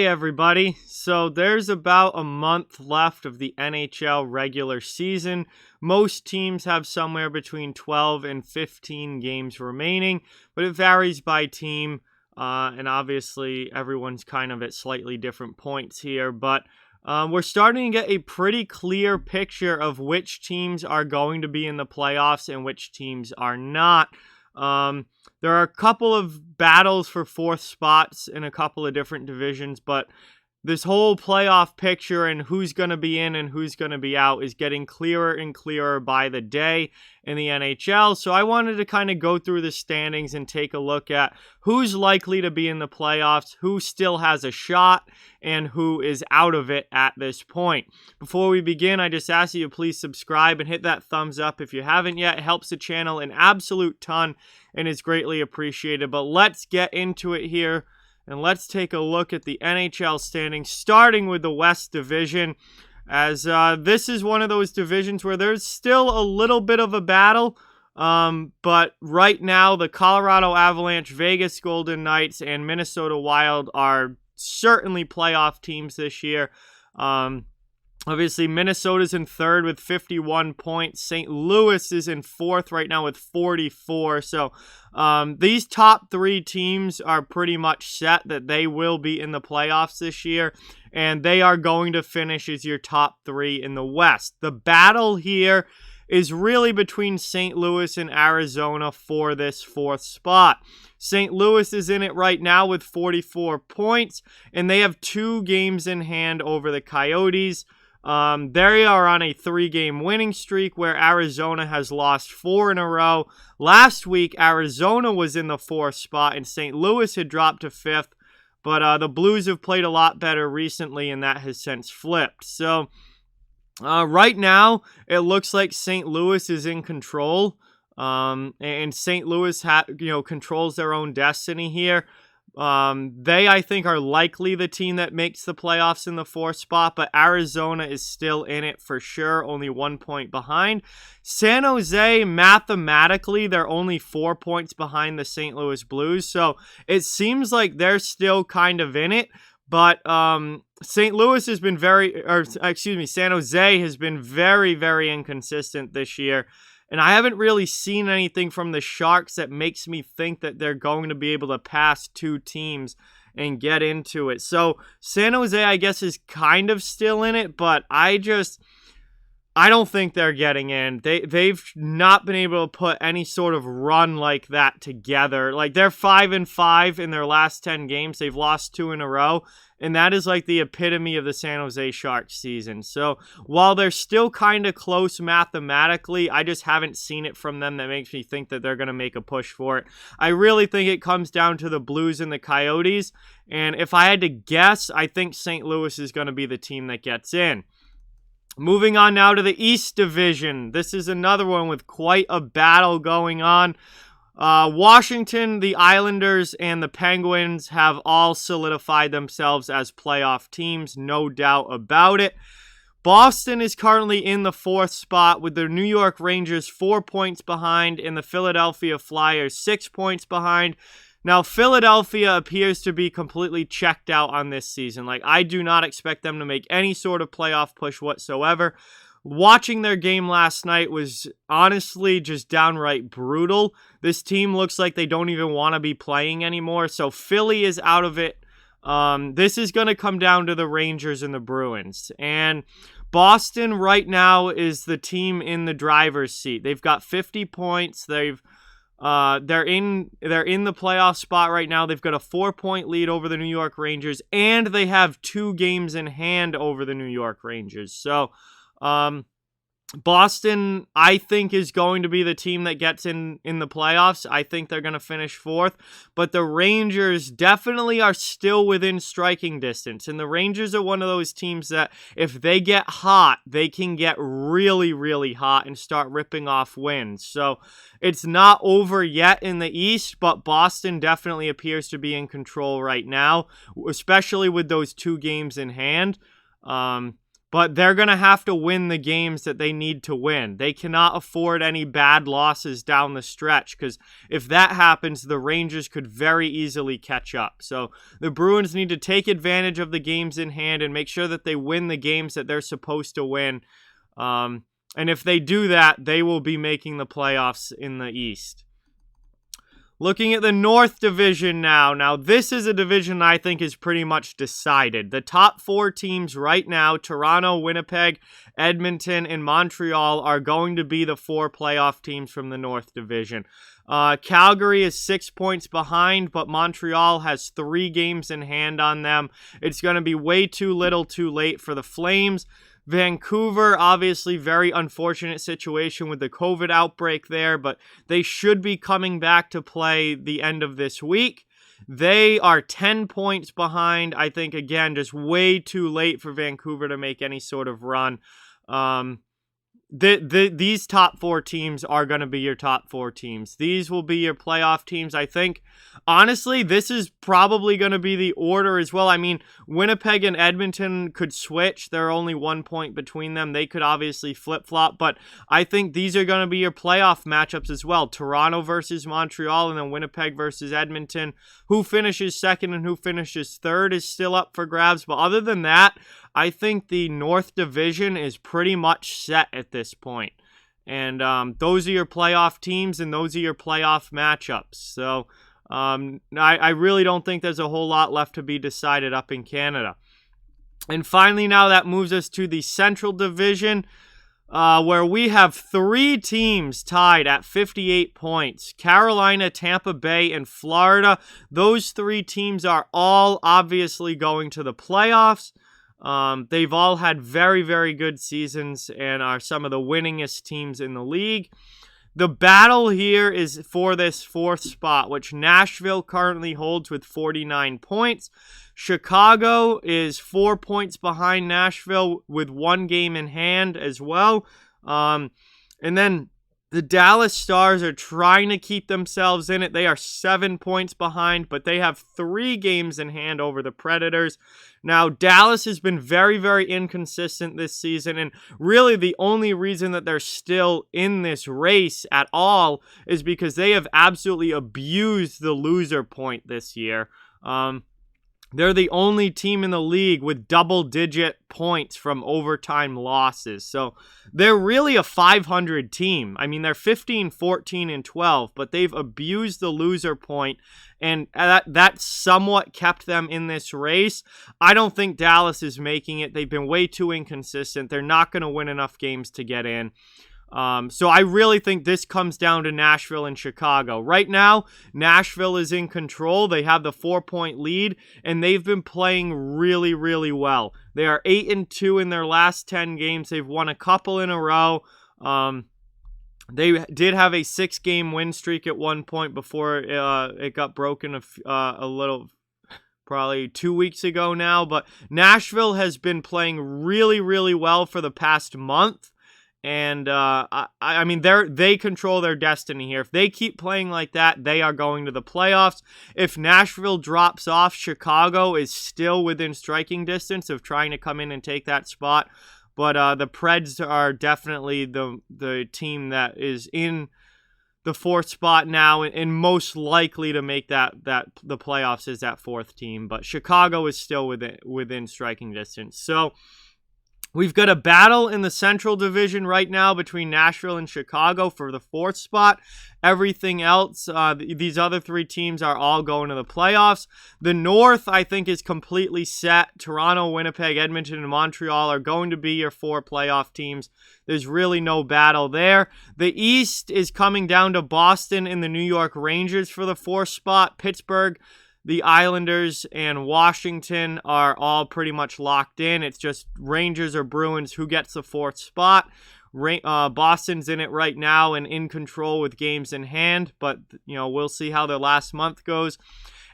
Hey everybody, so there's about a month left of the NHL regular season. Most teams have somewhere between 12 and 15 games remaining, but it varies by team, and obviously everyone's kind of at slightly different points here, but we're starting to get a pretty clear picture of which teams are going to be in the playoffs and which teams are not. There are a couple of battles for fourth spots in a couple of different divisions, but this whole playoff picture and who's going to be in and who's going to be out is getting clearer and clearer by the day in the NHL. So I wanted to kind of go through the standings and take a look at who's likely to be in the playoffs, who still has a shot, and who is out of it at this point. Before we begin, I just ask you to please subscribe and hit that thumbs up if you haven't yet. It helps the channel an absolute ton and is greatly appreciated. But let's get into it here. And let's take a look at the NHL standings, starting with the West Division, as this is one of those divisions where there's still a little bit of a battle. But right now, the Colorado Avalanche, Vegas Golden Knights, and Minnesota Wild are certainly playoff teams this year. Obviously, Minnesota's in third with 51 points. St. Louis is in fourth right now with 44. So these top three teams are pretty much set that they will be in the playoffs this year. And they are going to finish as your top three in the West. The battle here is really between St. Louis and Arizona for this fourth spot. St. Louis is in it right now with 44 points. And they have 2 games in hand over the Coyotes. They are on a 3-game winning streak where Arizona has lost 4 in a row. Last week, Arizona was in the 4th spot and St. Louis had dropped to 5th. But the Blues have played a lot better recently and that has since flipped. So right now, it looks like St. Louis is in control. And St. Louis controls their own destiny here. They, I think, are likely the team that makes the playoffs in the 4th spot, but Arizona is still in it for sure, only 1 point behind. San Jose, mathematically, they're only 4 points behind the St. Louis Blues, so it seems like they're still kind of in it, but San Jose has been very, very inconsistent this year. And I haven't really seen anything from the Sharks that makes me think that they're going to be able to pass 2 teams and get into it. So San Jose, I guess, is kind of still in it, but I don't think they're getting in. They've not been able to put any sort of run like that together. Like, they're 5-5 in their last 10 games. They've lost 2 in a row. And that is like the epitome of the San Jose Sharks season. So while they're still kind of close mathematically, I just haven't seen it from them that makes me think that they're going to make a push for it. I really think it comes down to the Blues and the Coyotes. And if I had to guess, I think St. Louis is going to be the team that gets in. Moving on now to the East Division. This is another one with quite a battle going on. Washington, the Islanders, and the Penguins have all solidified themselves as playoff teams, no doubt about it. Boston is currently in the 4th spot with the New York Rangers 4 points behind and the Philadelphia Flyers 6 points behind. Now, Philadelphia appears to be completely checked out on this season. Like, I do not expect them to make any sort of playoff push whatsoever. Watching their game last night was honestly just downright brutal. This team looks like they don't even want to be playing anymore, so Philly is out of it. This is going to come down to the Rangers and the Bruins. And Boston right now is the team in the driver's seat. They've got 50 points. They're in the playoff spot right now. They've got a 4-point lead over the New York Rangers, and they have 2 games in hand over the New York Rangers. So Boston, I think, is going to be the team that gets in the playoffs. I think they're going to finish 4th, but the Rangers definitely are still within striking distance, and the Rangers are one of those teams that if they get hot, they can get really, really hot and start ripping off wins. So it's not over yet in the East, but Boston definitely appears to be in control right now, especially with those 2 games in hand. but they're going to have to win the games that they need to win. They cannot afford any bad losses down the stretch, because if that happens, the Rangers could very easily catch up. So the Bruins need to take advantage of the games in hand and make sure that they win the games that they're supposed to win. And if they do that, they will be making the playoffs in the East. Looking at the North Division now. Now, this is a division I think is pretty much decided. The top 4 teams right now, Toronto, Winnipeg, Edmonton, and Montreal, are going to be the 4 playoff teams from the North Division. Calgary is 6 points behind, but Montreal has 3 games in hand on them. It's going to be way too little too late for the Flames. Vancouver, obviously very unfortunate situation with the COVID outbreak there, but they should be coming back to play the end of this week. They are 10 points behind. I think, again, just way too late for Vancouver to make any sort of run. These top 4 teams are going to be your top 4 teams. These will be your playoff teams. I think, honestly, this is probably going to be the order as well. I mean, Winnipeg and Edmonton could switch. They're only 1 point between them. They could obviously flip-flop, but I think these are going to be your playoff matchups as well. Toronto versus Montreal, and then Winnipeg versus Edmonton. Who finishes second and who finishes third is still up for grabs, but other than that, I think the North Division is pretty much set at this point. And those are your playoff teams, and those are your playoff matchups. So I really don't think there's a whole lot left to be decided up in Canada. And finally, now that moves us to the Central Division, where we have 3 teams tied at 58 points. Carolina, Tampa Bay, and Florida. Those 3 teams are all obviously going to the playoffs. They've all had very, very good seasons and are some of the winningest teams in the league. The battle here is for this 4th spot, which Nashville currently holds with 49 points. Chicago is 4 points behind Nashville with 1 game in hand as well. And then the Dallas Stars are trying to keep themselves in it. They are 7 points behind, but they have 3 games in hand over the Predators. Now, Dallas has been very, very inconsistent this season, and really the only reason that they're still in this race at all is because they have absolutely abused the loser point this year. They're the only team in the league with double-digit points from overtime losses. So they're really a 500 team. I mean, they're 15, 14, and 12, but they've abused the loser point, and that somewhat kept them in this race. I don't think Dallas is making it. They've been way too inconsistent. They're not going to win enough games to get in. So I really think this comes down to Nashville and Chicago. Right now, Nashville is in control. They have the 4-point lead, and they've been playing really, really well. They are 8-2 in their last 10 games. They've won a couple in a row. They did have a 6-game win streak at one point before it got broken a little, probably 2 weeks ago now. But Nashville has been playing really, really well for the past month. And, I mean, they control their destiny here. If they keep playing like that, they are going to the playoffs. If Nashville drops off, Chicago is still within striking distance of trying to come in and take that spot. But the Preds are definitely the team that is in the 4th spot now and most likely to make that the playoffs is that 4th team. But Chicago is still within striking distance. So we've got a battle in the Central Division right now between Nashville and Chicago for the 4th spot. Everything else, these other 3 teams are all going to the playoffs. The North, I think, is completely set. Toronto, Winnipeg, Edmonton, and Montreal are going to be your 4 playoff teams. There's really no battle there. The East is coming down to Boston and the New York Rangers for the 4th spot. Pittsburgh, the Islanders, and Washington are all pretty much locked in. It's just Rangers or Bruins who gets the 4th spot. Boston's in it right now and in control with games in hand, but we'll see how their last month goes.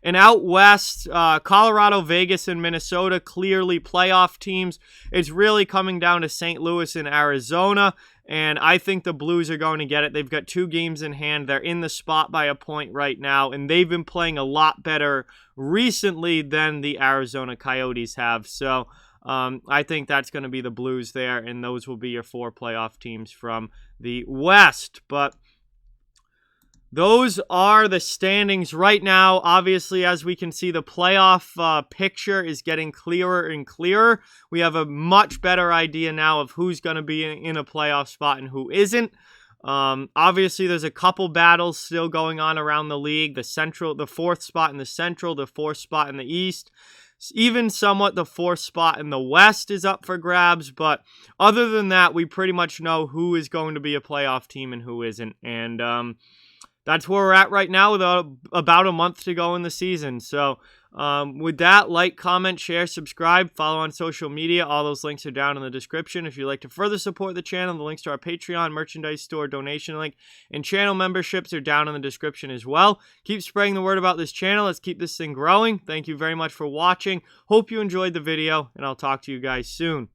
And out west, Colorado, Vegas, and Minnesota, clearly playoff teams. It's really coming down to St. Louis and Arizona, and I think the Blues are going to get it. They've got 2 games in hand. They're in the spot by a point right now, and they've been playing a lot better recently than the Arizona Coyotes have. So I think that's going to be the Blues there, and those will be your 4 playoff teams from the West. But those are the standings right now. Obviously, as we can see, the playoff picture is getting clearer and clearer. We have a much better idea now of who's going to be in a playoff spot and who isn't. Obviously, there's a couple battles still going on around the league. The 4th spot in the Central, the 4th spot in the East. Even somewhat the 4th spot in the West is up for grabs. But other than that, we pretty much know who is going to be a playoff team and who isn't. And that's where we're at right now with about a month to go in the season. So with that, like, comment, share, subscribe, follow on social media. All those links are down in the description. If you'd like to further support the channel, the links to our Patreon, merchandise store, donation link, and channel memberships are down in the description as well. Keep spreading the word about this channel. Let's keep this thing growing. Thank you very much for watching. Hope you enjoyed the video, and I'll talk to you guys soon.